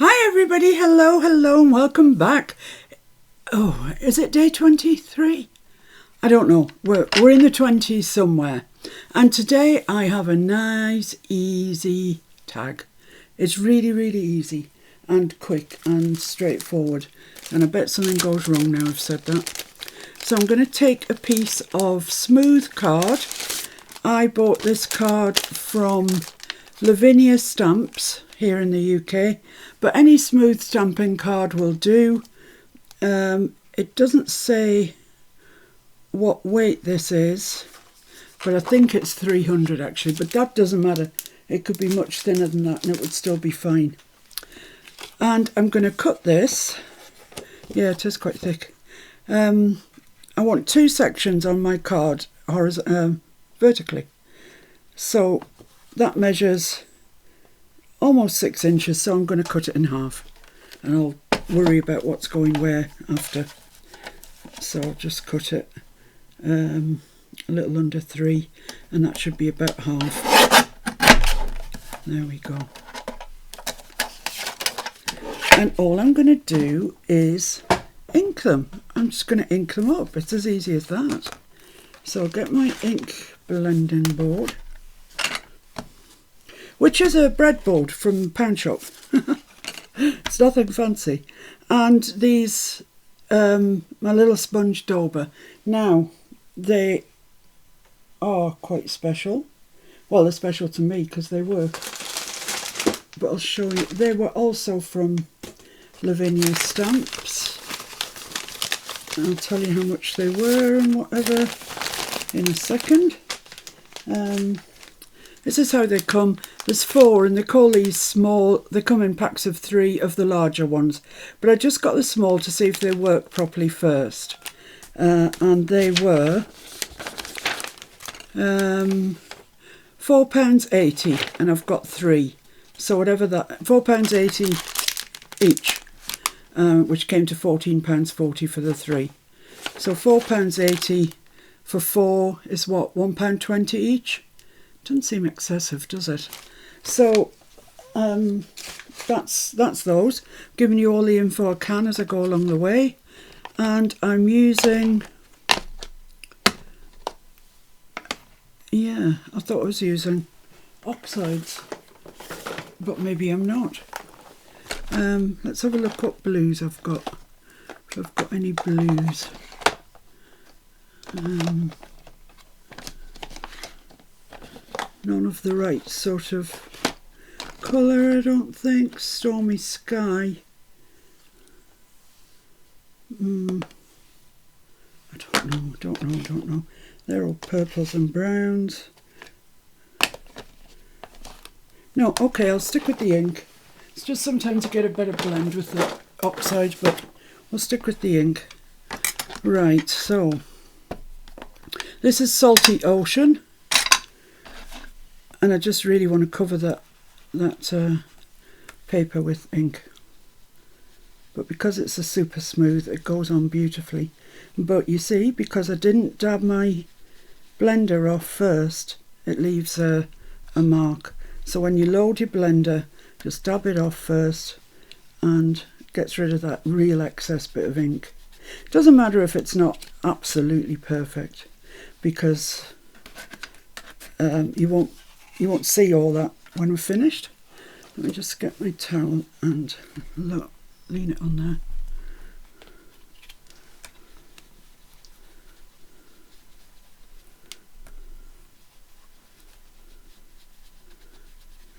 Hi everybody, hello, and welcome back. Oh, is it day 23? I don't know, we're in the 20s somewhere. And today I have a nice, easy tag. It's really, really easy and quick and straightforward. And I bet something goes wrong now I've said that. So I'm going to take a piece of smooth card. I bought this card from Lavinia Stamps here in the UK, but any smooth stamping card will do. It doesn't say what weight this is, but I think it's 300 actually, but that doesn't matter. It could be much thinner than that and it would still be fine. And I'm going to cut this. Yeah, it is quite thick. I want two sections on my card vertically. So that measures almost 6 inches, so I'm going to cut it in half. And I'll worry about what's going where after. So I'll just cut it a little under 3, and that should be about half. There we go. And all I'm going to do is ink them. I'm just going to ink them up. It's as easy as that. So I'll get my ink blending board, which is a breadboard from Pound Shop. It's nothing fancy. And these, my little sponge dauber. Now, they are quite special. Well, they're special to me because they work. But I'll show you. They were also from Lavinia Stamps. I'll tell you how much they were and whatever in a second. This is how they come. There's 4 and they call these small. They come in packs of 3 of the larger ones. But I just got the small to see if they work properly first. And they were £4.80 and I've got 3. So whatever that, £4.80 each, which came to £14.40 for the 3. So £4.80 for 4 is what, £1.20 each? Doesn't seem excessive, does it? So that's those. I'm giving you all the info I can as I go along the way, and I'm using. Yeah, I thought I was using oxides, but maybe I'm not. Let's have a look what blues I've got. If I've got any blues. None of the right sort of colour, I don't think. Stormy sky. I don't know. They're all purples and browns. No, okay, I'll stick with the ink. It's just sometimes you get a better blend with the oxide, but we'll stick with the ink. Right, so this is Salty Ocean. And I just really want to cover that paper with ink. But because it's a super smooth, it goes on beautifully. But you see, because I didn't dab my blender off first, it leaves a mark. So when you load your blender, just dab it off first and gets rid of that real excess bit of ink. It doesn't matter if it's not absolutely perfect, because you won't see all that when we're finished. Let me just get my towel and lean it on there.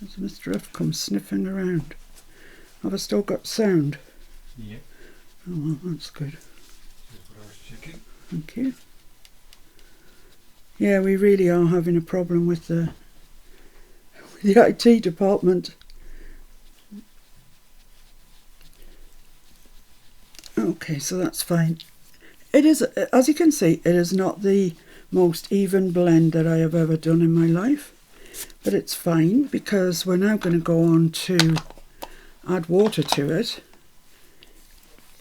As Mr. F comes sniffing around. Have I still got sound? Yeah. Oh, well, that's good. That's what I was checking. Thank you. Yeah, we really are having a problem with the IT department. Okay, so that's fine. It is, as you can see, it is not the most even blend that I have ever done in my life, but it's fine because we're now going to go on to add water to it,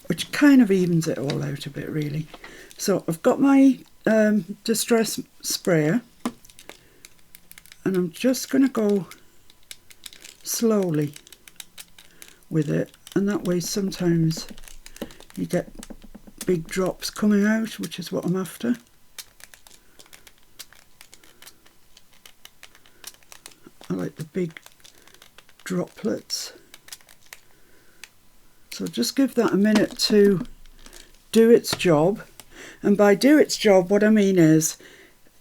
which kind of evens it all out a bit really. So I've got my distress sprayer, and I'm just going to go slowly with it, and that way sometimes you get big drops coming out, which is what I'm after. I like the big droplets. So just give that a minute to do its job. And by do its job, what I mean is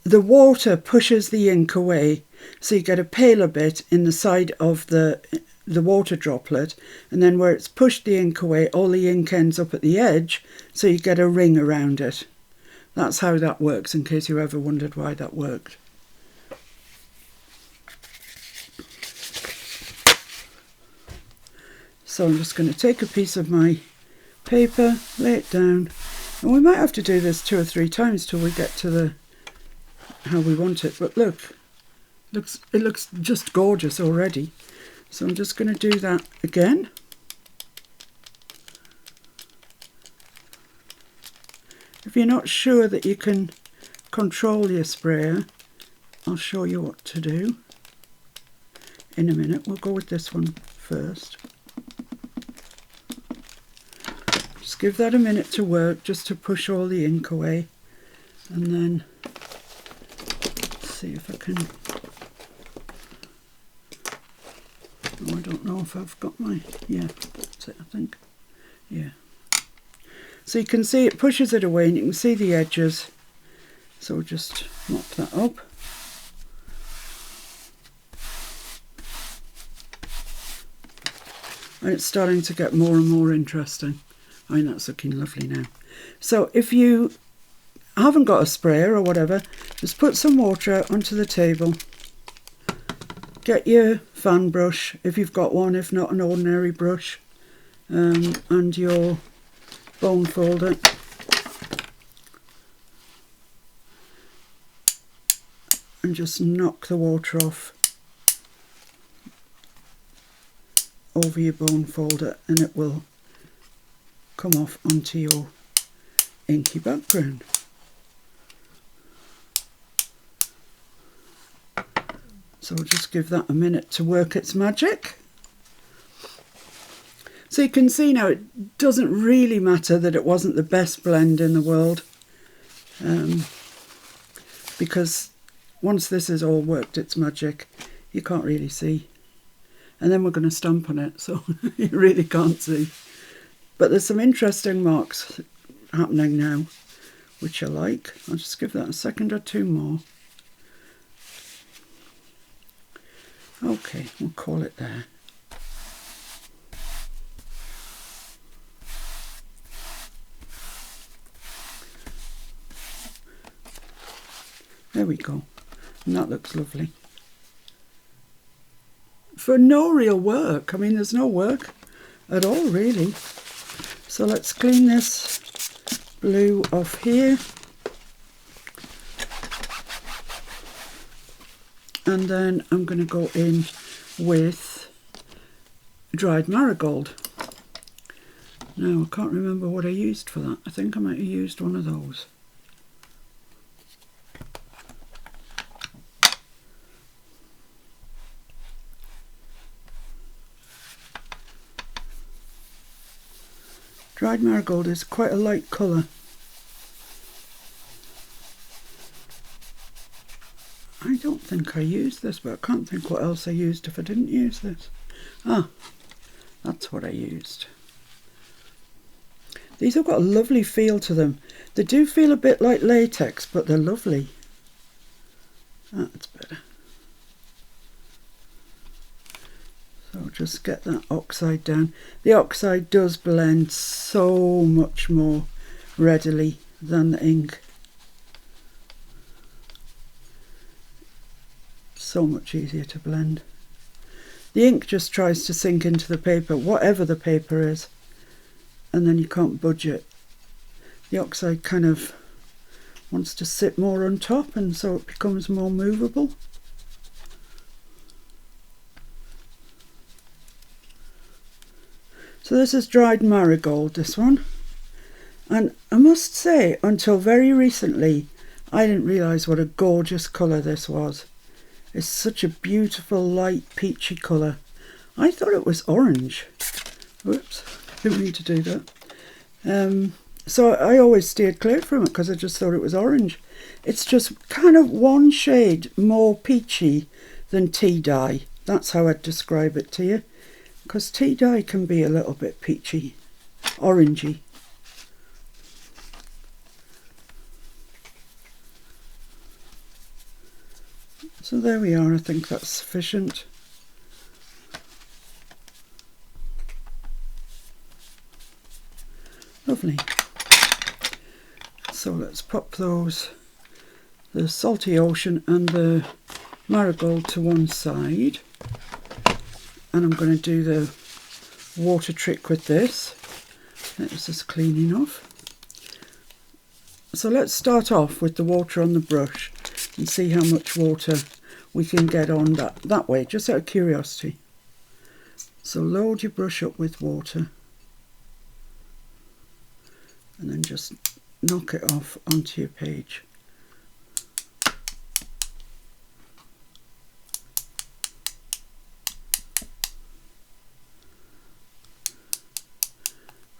the water pushes the ink away, so you get a paler bit in the side of the water droplet, and then where it's pushed the ink away, all the ink ends up at the edge, so you get a ring around it. That's how that works, in case you ever wondered why that worked. So I'm just going to take a piece of my paper, lay it down, and we might have to do this 2 or 3 times till we get to how we want it. But look, it looks just gorgeous already. So I'm just going to do that again. If you're not sure that you can control your sprayer, I'll show you what to do in a minute. We'll go with this one first. Just give that a minute to work, just to push all the ink away, and then see if I can. Oh, I don't know if I've got my, yeah, that's it, I think. Yeah. So you can see it pushes it away, and you can see the edges. So we'll just mop that up. And it's starting to get more and more interesting. I mean, that's looking lovely now. So if you haven't got a sprayer or whatever, just put some water onto the table. Get your fan brush, if you've got one, if not an ordinary brush, and your bone folder. And just knock the water off over your bone folder, and it will come off onto your inky background. So we'll just give that a minute to work its magic. So you can see now it doesn't really matter that it wasn't the best blend in the world, because once this has all worked its magic, you can't really see. And then we're going to stamp on it, so you really can't see. But there's some interesting marks happening now, which I like. I'll just give that a second or 2 more. Okay, we'll call it there. There we go. And that looks lovely. For no real work. I mean, there's no work at all, really. So let's clean this blue off here. And then I'm going to go in with dried marigold. Now, I can't remember what I used for that. I think I might have used one of those. Dried marigold is quite a light colour. I don't think I used this, but I can't think what else I used if I didn't use this. Ah, that's what I used. These have got a lovely feel to them. They do feel a bit like latex, but they're lovely. That's better. So just get that oxide down. The oxide does blend so much more readily than the ink. So much easier to blend. The ink just tries to sink into the paper, whatever the paper is, and then you can't budge it. The oxide kind of wants to sit more on top, and so it becomes more movable. So this is dried marigold, this one. And I must say, until very recently, I didn't realise what a gorgeous colour this was. It's such a beautiful light peachy colour. I thought it was orange. Whoops, didn't mean to do that. So I always steered clear from it because I just thought it was orange. It's just kind of one shade more peachy than tea dye. That's how I'd describe it to you. Because tea dye can be a little bit peachy, orangey. So there we are, I think that's sufficient. Lovely. So let's pop those, the salty ocean and the marigold to one side. And I'm going to do the water trick with this. It's just cleaning off. So let's start off with the water on the brush and see how much water we can get on that way, just out of curiosity. So load your brush up with water and then just knock it off onto your page.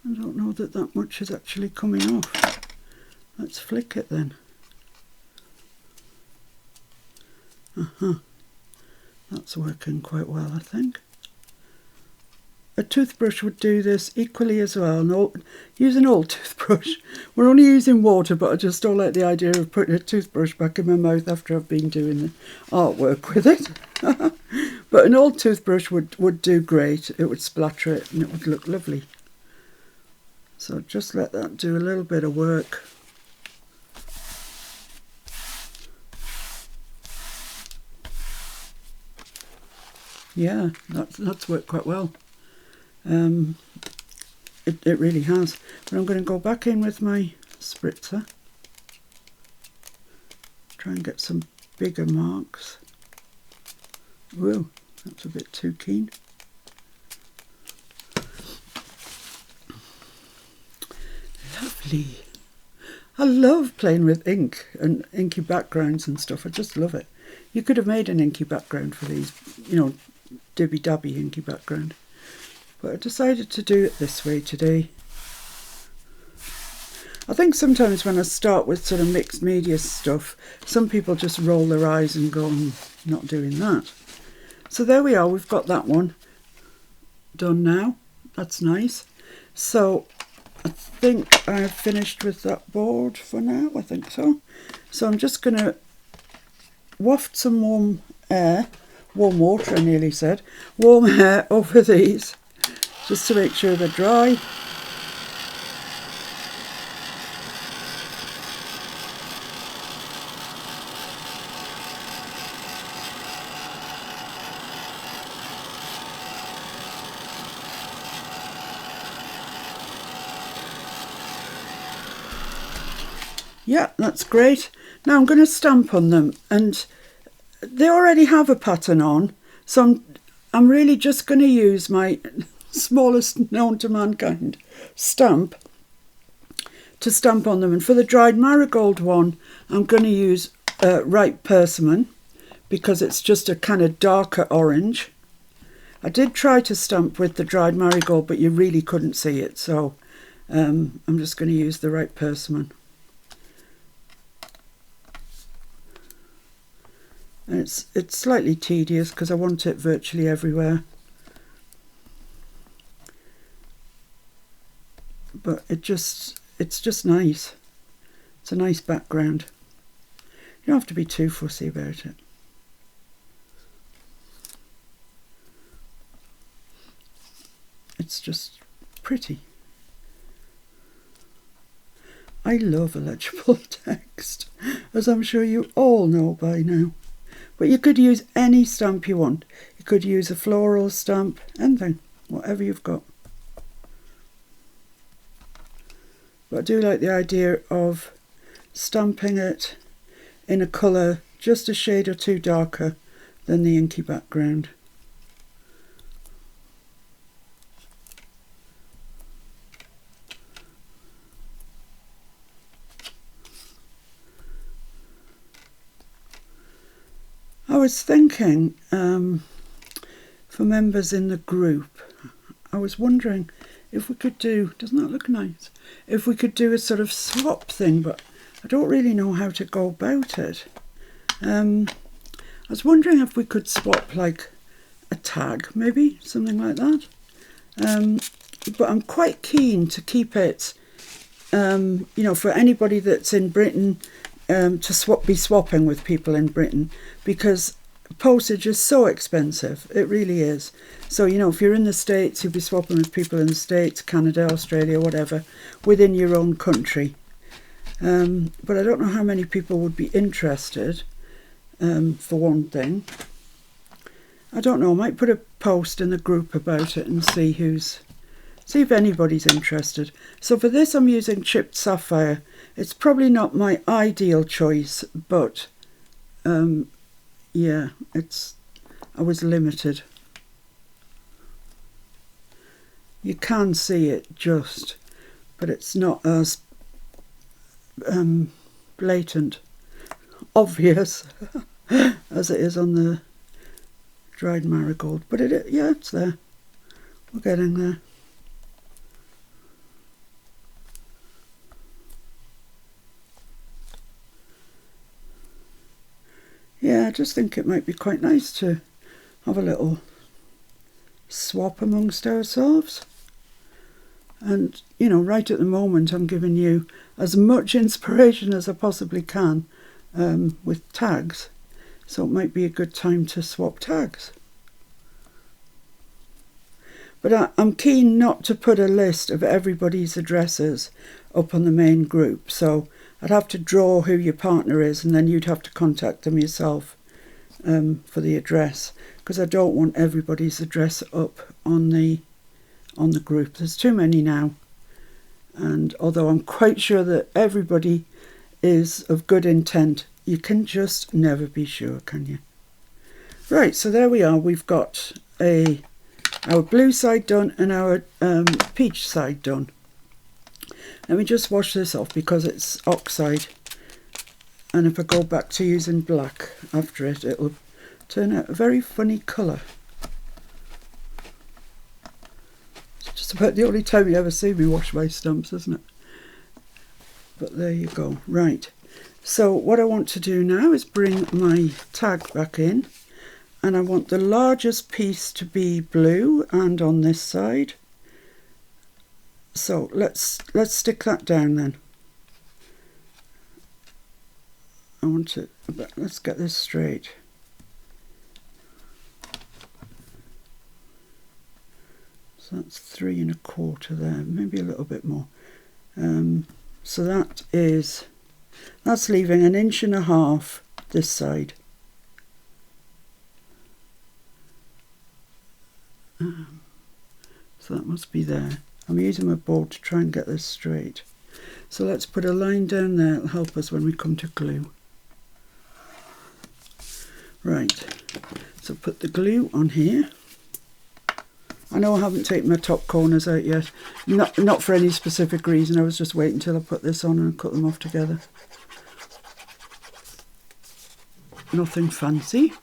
I don't know that much is actually coming off. Let's flick it then. That's working quite well, I think. A toothbrush would do this equally as well. Use an old toothbrush. We're only using water, but I just don't like the idea of putting a toothbrush back in my mouth after I've been doing the artwork with it. But an old toothbrush would do great. It would splatter it and it would look lovely. So just let that do a little bit of work. Yeah, that's worked quite well. It really has. But I'm going to go back in with my spritzer. Try and get some bigger marks. Whoa, that's a bit too keen. Lovely. I love playing with ink and inky backgrounds and stuff. I just love it. You could have made an inky background for these, dibby-dabby inky background. But I decided to do it this way today. I think sometimes when I start with sort of mixed media stuff, some people just roll their eyes and go, not doing that. So there we are, we've got that one done now. That's nice. So I think I've finished with that board for now, I think so. So I'm just going to waft some warm water, I nearly said, warm air over these, just to make sure they're dry. Yeah, that's great. Now I'm going to stamp on them, and they already have a pattern on, so I'm really just going to use my smallest known to mankind stamp to stamp on them. And for the dried marigold one, I'm going to use Ripe Persimmon because it's just a kind of darker orange. I did try to stamp with the dried marigold, but you really couldn't see it, so I'm just going to use the Ripe Persimmon. And it's slightly tedious because I want it virtually everywhere. But it's just nice. It's a nice background. You don't have to be too fussy about it. It's just pretty. I love illegible text, as I'm sure you all know by now. But you could use any stamp you want. You could use a floral stamp, anything, whatever you've got. But I do like the idea of stamping it in a colour just a shade or two darker than the inky background. I was thinking, for members in the group, I I was wondering if we could do, doesn't that look nice? If we could do a sort of swap thing, but I don't really know how to go about it. I was wondering if we could swap like a tag, maybe, something like that. But I'm quite keen to keep it, for anybody that's in Britain, to be swapping with people in Britain, because postage is so expensive. It really is. So, if you're in the States, you'll be swapping with people in the States, Canada, Australia, whatever, within your own country. But I don't know how many people would be interested, for one thing. I don't know, I might put a post in the group about it and see if anybody's interested. So for this I'm using chipped sapphire. It's probably not my ideal choice, but yeah, I was limited. You can see it just, but it's not as blatant, obvious as it is on the dried marigold. But it's there. We're getting there. Yeah, I just think it might be quite nice to have a little swap amongst ourselves. And, right at the moment I'm giving you as much inspiration as I possibly can with tags. So it might be a good time to swap tags. But I'm keen not to put a list of everybody's addresses up on the main group. So I'd have to draw who your partner is, and then you'd have to contact them yourself for the address, because I don't want everybody's address up on the group. There's too many now. And although I'm quite sure that everybody is of good intent, you can just never be sure, can you? Right, so there we are. We've got our blue side done and our peach side done. Let me just wash this off because it's oxide, and if I go back to using black after it, it'll turn out a very funny colour. It's just about the only time you ever see me wash my stumps, isn't it? But there you go. Right, so what I want to do now is bring my tag back in, and I want the largest piece to be blue and on this side. So let's stick that down then. Let's get this straight. So that's 3 1/4 there, maybe a little bit more. So that's leaving 1.5 inches this side. So that must be there. I'm using my board to try and get this straight. So let's put a line down there. It'll help us when we come to glue. Right, so put the glue on here. I know I haven't taken my top corners out yet. Not for any specific reason. I was just waiting until I put this on and cut them off together. Nothing fancy.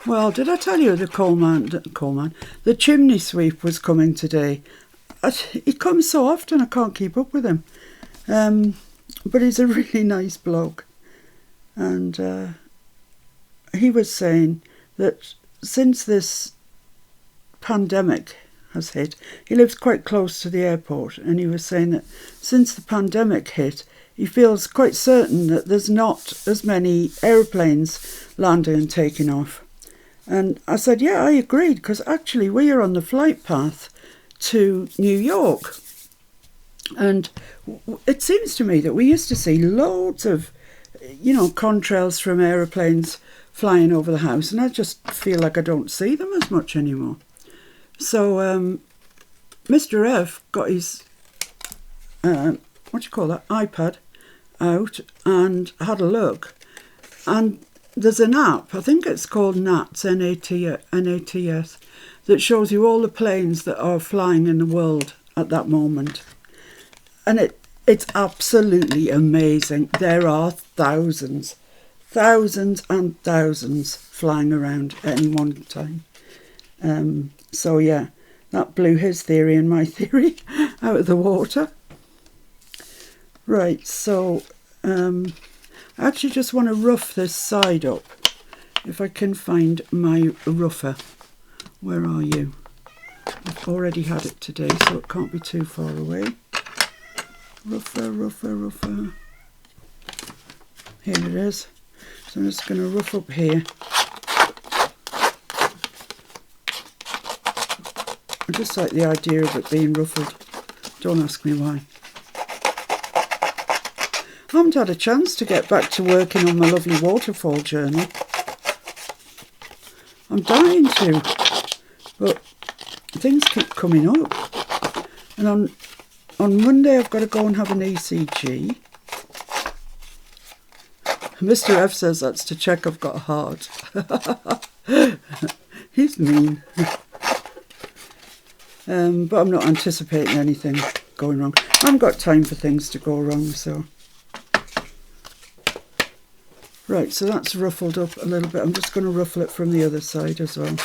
Well, did I tell you the chimney sweep was coming today? He comes so often I can't keep up with him. But he's a really nice bloke. And he was saying that since this pandemic has hit, he lives quite close to the airport, and he was saying that since the pandemic hit, he feels quite certain that there's not as many aeroplanes landing and taking off. And I said, yeah, I agreed, because actually we are on the flight path to New York. And it seems to me that we used to see loads of, contrails from aeroplanes flying over the house, and I just feel like I don't see them as much anymore. So Mr. F got his, iPad out and had a look. And there's an app, I think it's called NATS, N-A-T-S, that shows you all the planes that are flying in the world at that moment. And it's absolutely amazing. There are thousands and thousands flying around at any one time. So yeah, that blew his theory and my theory out of the water. Right, so I actually just want to rough this side up. If I can find my rougher. Where are you? I've already had it today, so it can't be too far away. Rougher, rougher, rougher. Here it is. So I'm just going to rough up here. I just like the idea of it being ruffled. Don't ask me why. I haven't had a chance to get back to working on my lovely waterfall journal. I'm dying to, but things keep coming up. And on Monday I've got to go and have an ECG. Mr. F says that's to check I've got a heart. He's mean. But I'm not anticipating anything going wrong. I haven't got time for things to go wrong, so. Right, so that's ruffled up a little bit. I'm just going to ruffle it from the other side as well.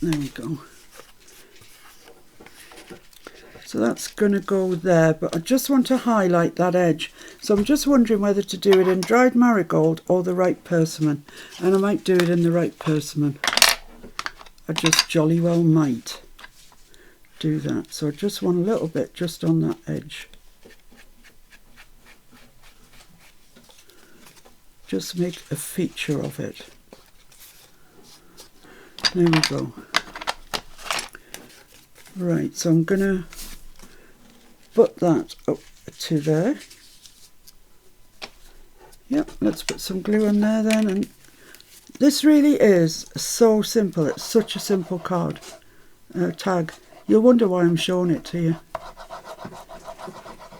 There we go. So that's going to go there, but I just want to highlight that edge. So I'm just wondering whether to do it in dried marigold or the ripe persimmon. And I might do it in the ripe persimmon. I just jolly well might do that. So I just want a little bit just on that edge. Just make a feature of it. There we go. Right, so I'm going to put that up to there. Yep, let's put some glue on there then. And this really is so simple. It's such a simple card tag. You'll wonder why I'm showing it to you.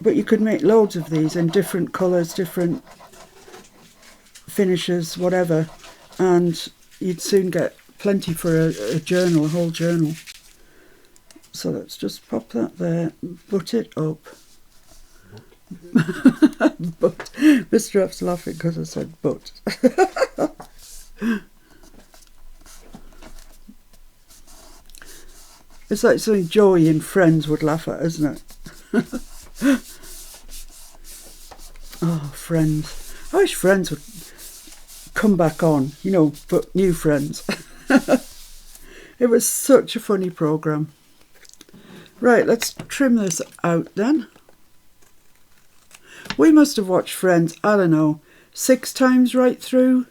But you could make loads of these in different colours, different finishes, whatever. And you'd soon get plenty for a journal, a whole journal. So let's just pop that there, butt it up. But Mr. F's laughing because I said but. It's like something Joey in Friends would laugh at, isn't it? Oh, Friends. I wish Friends would come back on, you know, but new Friends. It was such a funny programme. Right, let's trim this out then. We must have watched Friends, I don't know, 6 times right through.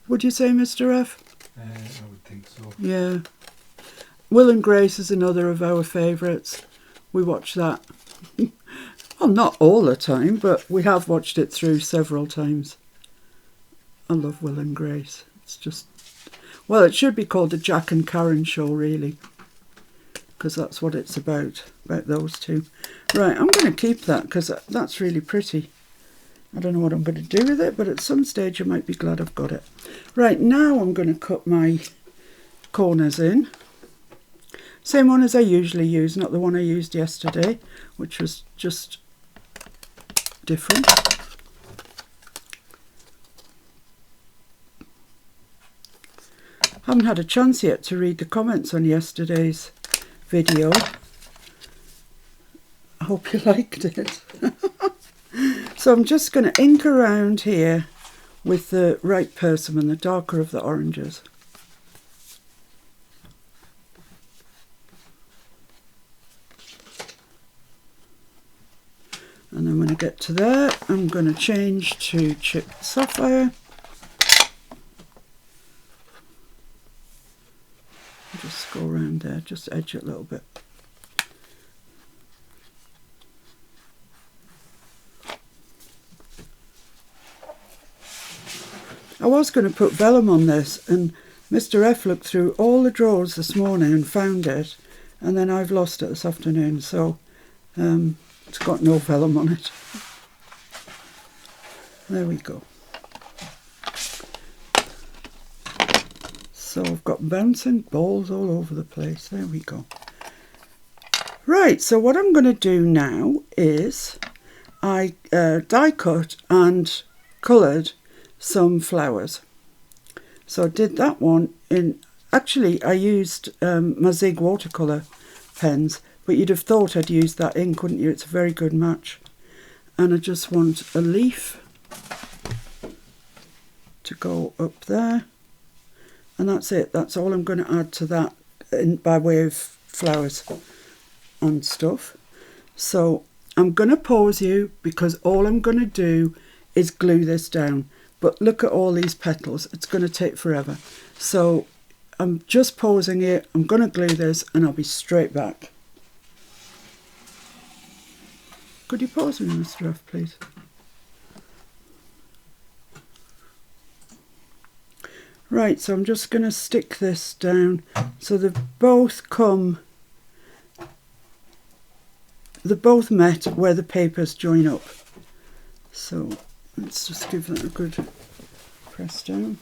Would you say, Mr. F? I would think so. Yeah. Will and Grace is another of our favourites. We watch that. Well, not all the time, but we have watched it through several times. I love Will and Grace. It's just, well, it should be called the Jack and Karen show, really, because that's what it's about those two. Right, I'm going to keep that because that's really pretty. I don't know what I'm going to do with it, but at some stage I might be glad I've got it. Right, now I'm going to cut my corners in. Same one as I usually use, not the one I used yesterday, which was just different. Haven't had a chance yet to read the comments on yesterday's video. I hope you liked it. So I'm just going to ink around here with the ripe persimmon, the darker of the oranges. And then when I get to there, I'm going to change to chipped sapphire. Just go around there, just edge it a little bit. I was going to put vellum on this, and Mr. F looked through all the drawers this morning and found it, and then I've lost it this afternoon, so it's got no vellum on it. There we go. So I've got bouncing balls all over the place. There we go. Right, so what I'm going to do now is I die cut and coloured some flowers. So I did that one in, actually I used my Zig watercolour pens, but you'd have thought I'd used that ink, wouldn't you? It's a very good match. And I just want a leaf to go up there, and that's it. That's all I'm going to add to that by way of flowers and stuff. So I'm going to pause you because all I'm going to do is glue this down. But look at all these petals. It's going to take forever. So I'm just pausing it. I'm going to glue this and I'll be straight back. Could you pause me, Mr. F, please? Right, so I'm just going to stick this down so they both met where the papers join up. So let's just give that a good press down.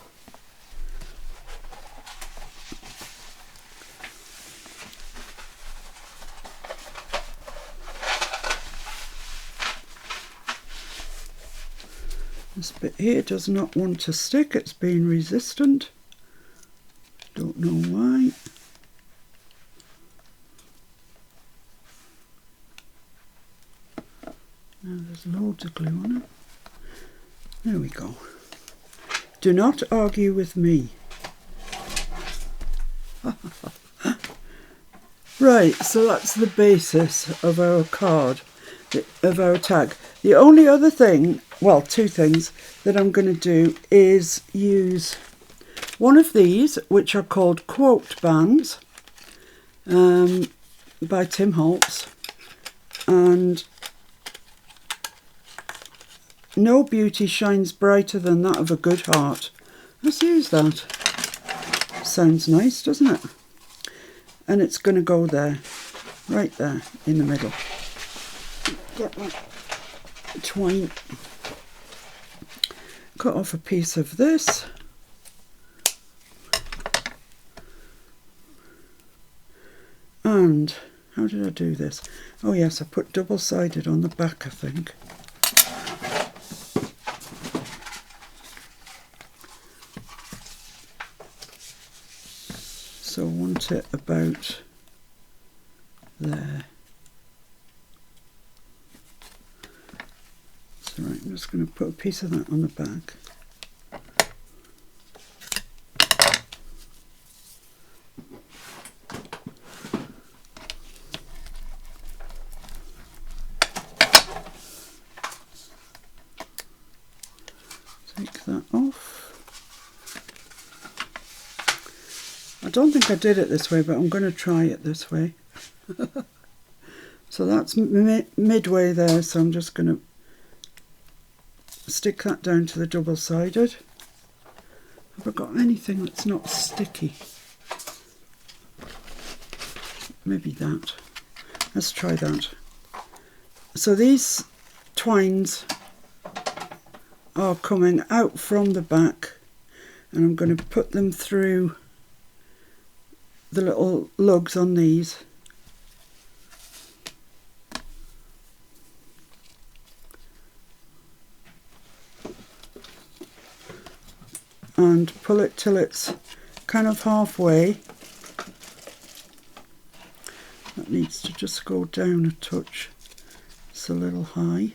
This bit here does not want to stick, it's being resistant. Don't know why. Now there's loads of glue on it. There we go. Do not argue with me. Right, so that's the basis of our card, of our tag. The only other thing, well, two things that I'm going to do is use one of these, which are called quote bands by Tim Holtz, and no beauty shines brighter than that of a good heart. Let's use that. Sounds nice, doesn't it? And it's going to go there, right there in the middle. Get my twine. Cut off a piece of this. And how did I do this? Oh yes, I put double-sided on the back, I think. So I want it about there. So right, I'm just going to put a piece of that on the back. Take that off. I don't think I did it this way, but I'm going to try it this way. So that's midway there, so I'm just going to stick that down to the double-sided. Have I got anything that's not sticky? Maybe that. Let's try that. So these twines are coming out from the back, and I'm going to put them through the little lugs on these. And pull it till it's kind of halfway. That needs to just go down a touch. It's a little high.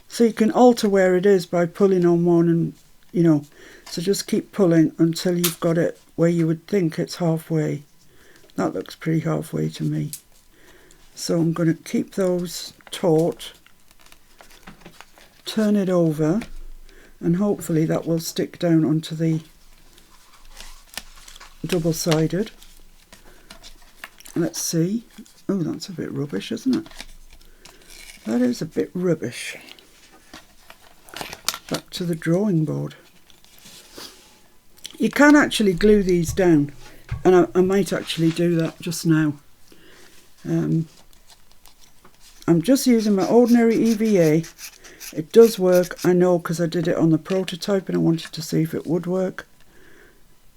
So you can alter where it is by pulling on one, and you know, so just keep pulling until you've got it where you would think it's halfway. That looks pretty halfway to me. So I'm going to keep those taut, turn it over, and hopefully that will stick down onto the double-sided. Let's see. Oh, that's a bit rubbish, isn't it? That is a bit rubbish. Back to the drawing board. You can actually glue these down, and I might actually do that just now. I'm just using my ordinary EVA. It does work, I know, because I did it on the prototype and I wanted to see if it would work.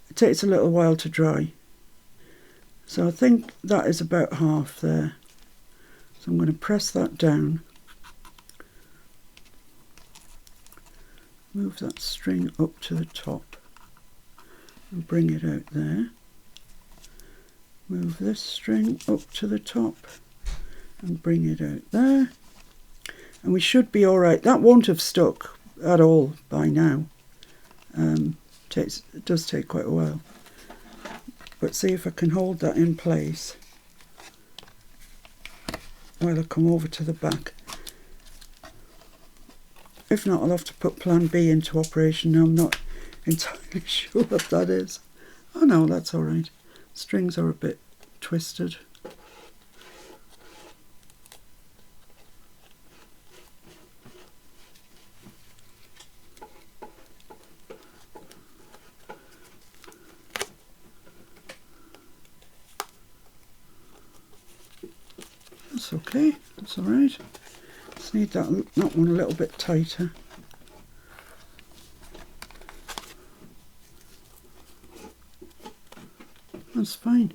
It takes a little while to dry. So I think that is about half there. I'm going to press that down. Move that string up to the top and bring it out there. Move this string up to the top and bring it out there. And we should be alright. That won't have stuck at all by now. It does take quite a while. But see if I can hold that in place while I come over to the back. If not, I'll have to put plan B into operation. Now I'm not entirely sure what that is. Oh no, that's alright. Strings are a bit twisted. That's okay, that's alright. Just need that one a little bit tighter. That's fine.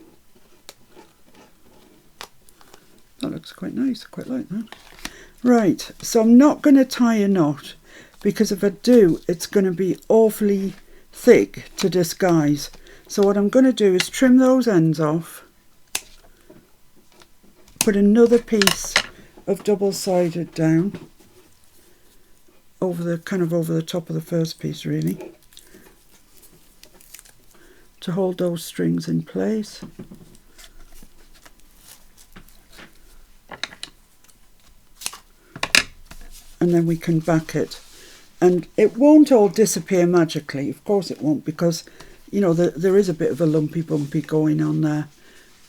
That looks quite nice, I quite like that. Right, so I'm not going to tie a knot because if I do, it's going to be awfully thick to disguise. So what I'm going to do is trim those ends off, put another piece of double-sided down over the top of the first piece, really, to hold those strings in place. And then we can back it. And it won't all disappear magically, of course it won't, because you know there is a bit of a lumpy bumpy going on there,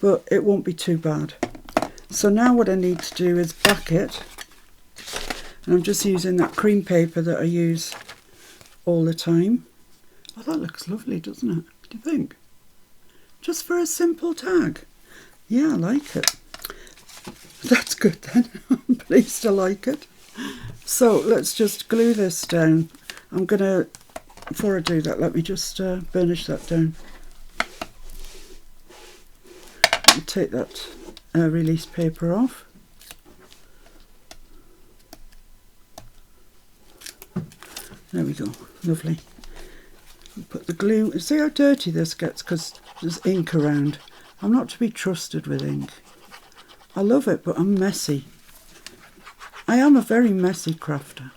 but it won't be too bad. So now what I need to do is back it, and I'm just using that cream paper that I use all the time. Oh, that looks lovely, doesn't it? What do you think? Just for a simple tag. Yeah, I like it. That's good then. I'm pleased to like it. So let's just glue this down. I'm going to, before I do that, let me just burnish that down. I'll take that release paper off. There we go, lovely. Put the glue, see how dirty this gets because there's ink around. I'm not to be trusted with ink. I love it, but I'm messy. I am a very messy crafter.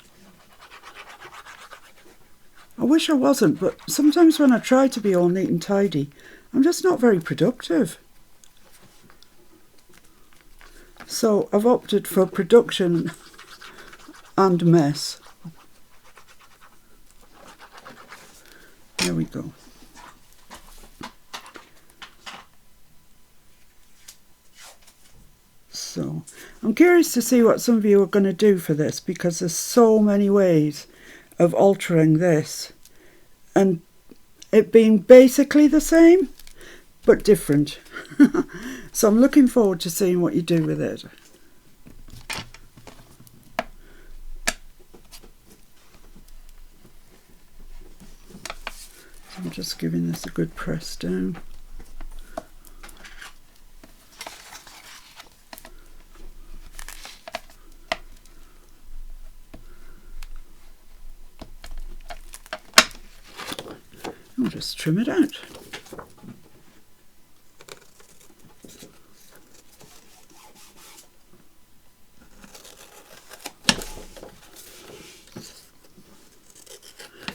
I wish I wasn't, but sometimes when I try to be all neat and tidy, I'm just not very productive. So I've opted for production and mess. There we go. So I'm curious to see what some of you are going to do for this, because there's so many ways of altering this and it being basically the same but different. So I'm looking forward to seeing what you do with it. So I'm just giving this a good press down. I'll just trim it out.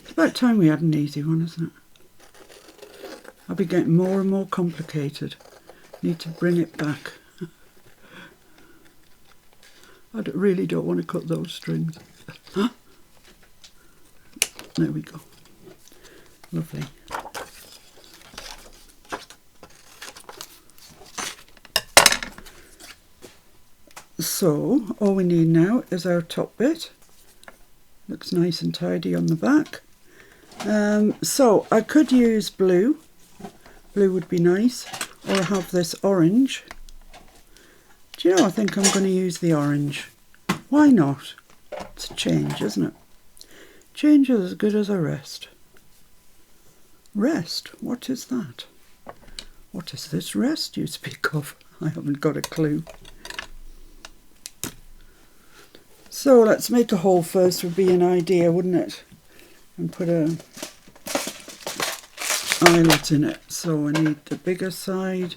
It's about time we had an easy one, isn't it? I'll be getting more and more complicated. Need to bring it back. I really don't want to cut those strings. Huh? There we go. Lovely. So all we need now is our top bit. Looks nice and tidy on the back. So I could use blue. Blue would be nice. Or have this orange. Do you know, I think I'm going to use the orange. Why not? It's a change, isn't it? Change is as good as a rest. Rest? What is that? What is this rest you speak of? I haven't got a clue. So let's make a hole first, would be an idea, wouldn't it? And put a eyelet in it. So I need the bigger side.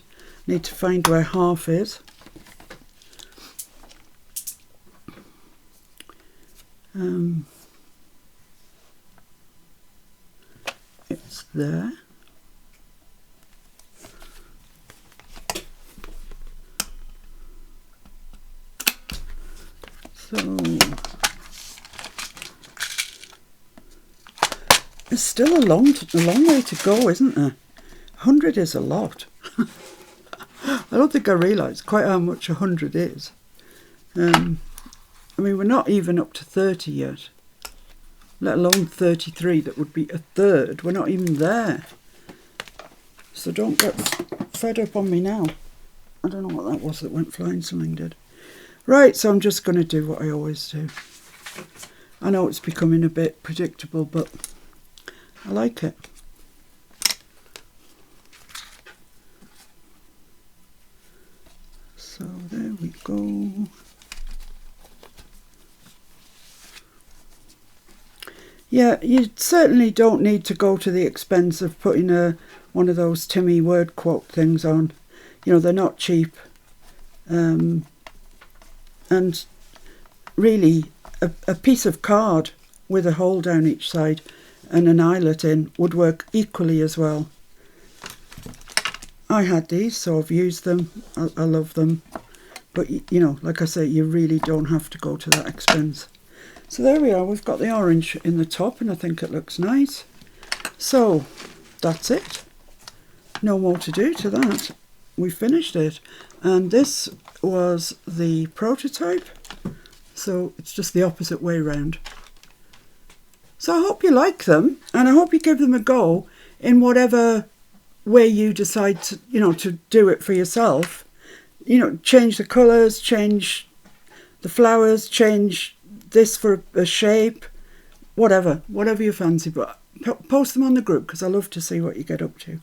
Need to find where half is. It's there. So it's still a long way to go, isn't there? 100 is a lot. I don't think I realised quite how much 100 is. I mean, we're not even up to 30 yet, let alone 33. That would be a third. We're not even there. So don't get fed up on me now. I don't know what that was that went flying. Something did. Right, so I'm just going to do what I always do. I know it's becoming a bit predictable, but I like it. So there we go. Yeah, you certainly don't need to go to the expense of putting one of those Timmy word quote things on. You know, they're not cheap. And really, a piece of card with a hole down each side and an eyelet in would work equally as well. I had these, so I've used them. I love them. But, you know, like I say, you really don't have to go to that expense. So there we are. We've got the orange in the top, and I think it looks nice. So that's it. No more to do to that. We finished it. And this was the prototype. So it's just the opposite way round. So I hope you like them, and I hope you give them a go in whatever way you decide to, you know, to do it for yourself. You know, change the colours, change the flowers, change this for a shape, whatever you fancy. But post them on the group, because I love to see what you get up to.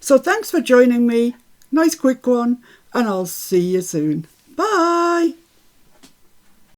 So thanks for joining me. Nice quick one, and I'll see you soon. Bye.